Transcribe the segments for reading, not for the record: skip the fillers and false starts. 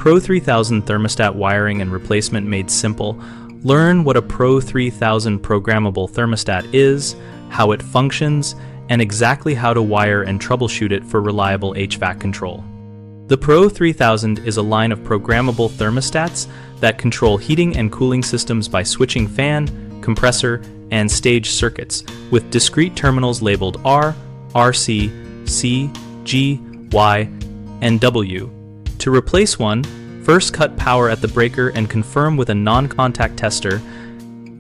Pro 3000 thermostat wiring and replacement made simple. Learn what a Pro 3000 programmable thermostat is, how it functions, and exactly how to wire and troubleshoot it for reliable HVAC control. The Pro 3000 is a line of programmable thermostats that control heating and cooling systems by switching fan, compressor, and stage circuits with discrete terminals labeled R, RC, C, G, Y, and W. To replace one, first cut power at the breaker and confirm with a non-contact tester,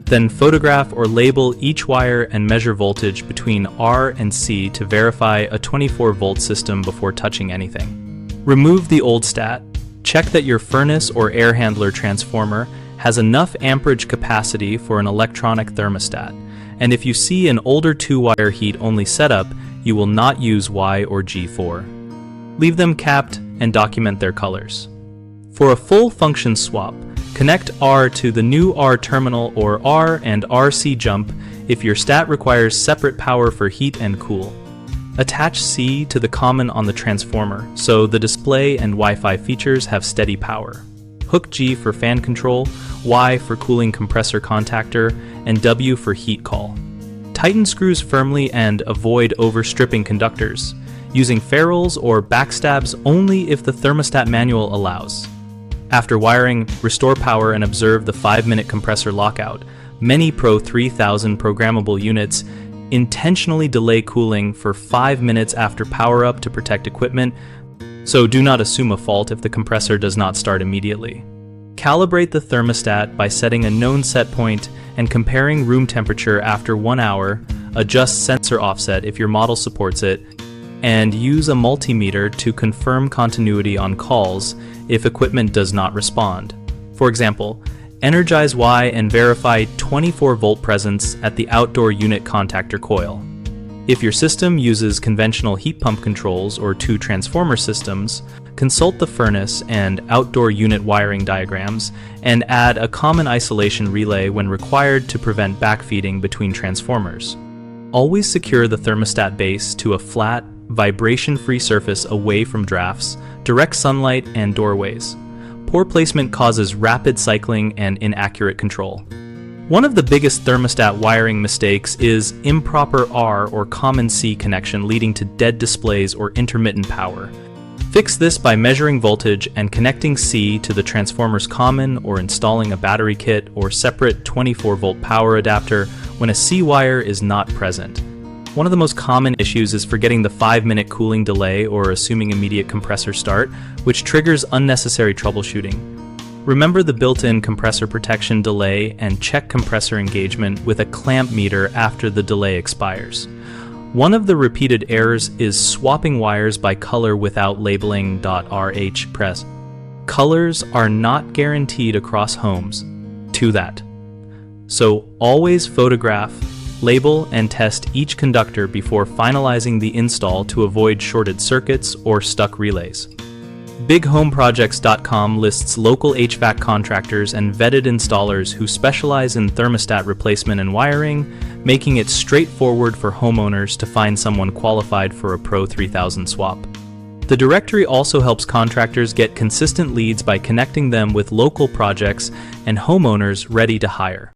then photograph or label each wire and measure voltage between R and C to verify a 24-volt system before touching anything. Remove the old stat. Check that your furnace or air handler transformer has enough amperage capacity for an electronic thermostat, and if you see an older 2-wire heat-only setup, you will not use Y or G4. Leave them capped and document their colors. For a full function swap, connect R to the new R terminal or R and RC jump if your stat requires separate power for heat and cool. Attach C to the common on the transformer so the display and Wi-Fi features have steady power. Hook G for fan control, Y for cooling compressor contactor, and W for heat call. Tighten screws firmly and avoid overstripping conductors, using ferrules or backstabs only if the thermostat manual allows. After wiring, restore power and observe the 5-minute compressor lockout. Many Pro 3000 programmable units intentionally delay cooling for 5 minutes after power-up to protect equipment, so do not assume a fault if the compressor does not start immediately. Calibrate the thermostat by setting a known set point and comparing room temperature after 1 hour, adjust sensor offset if your model supports it, and use a multimeter to confirm continuity on calls if equipment does not respond. For example, energize Y and verify 24-volt presence at the outdoor unit contactor coil. If your system uses conventional heat pump controls or 2 transformer systems, consult the furnace and outdoor unit wiring diagrams and add a common isolation relay when required to prevent backfeeding between transformers. Always secure the thermostat base to a flat, vibration-free surface away from drafts, direct sunlight, and doorways. Poor placement causes rapid cycling and inaccurate control. One of the biggest thermostat wiring mistakes is improper R or common C connection leading to dead displays or intermittent power. Fix this by measuring voltage and connecting C to the transformer's common or installing a battery kit or separate 24-volt power adapter when a C wire is not present. One of the most common issues is forgetting the 5-minute cooling delay or assuming immediate compressor start, which triggers unnecessary troubleshooting. Remember the built-in compressor protection delay and check compressor engagement with a clamp meter after the delay expires. One of the repeated errors is swapping wires by color without labeling .rh press. Colors are not guaranteed across homes. To that. So always photograph, label, and test each conductor before finalizing the install to avoid shorted circuits or stuck relays. BigHomeProjects.com lists local HVAC contractors and vetted installers who specialize in thermostat replacement and wiring, making it straightforward for homeowners to find someone qualified for a Pro 3000 swap. The directory also helps contractors get consistent leads by connecting them with local projects and homeowners ready to hire.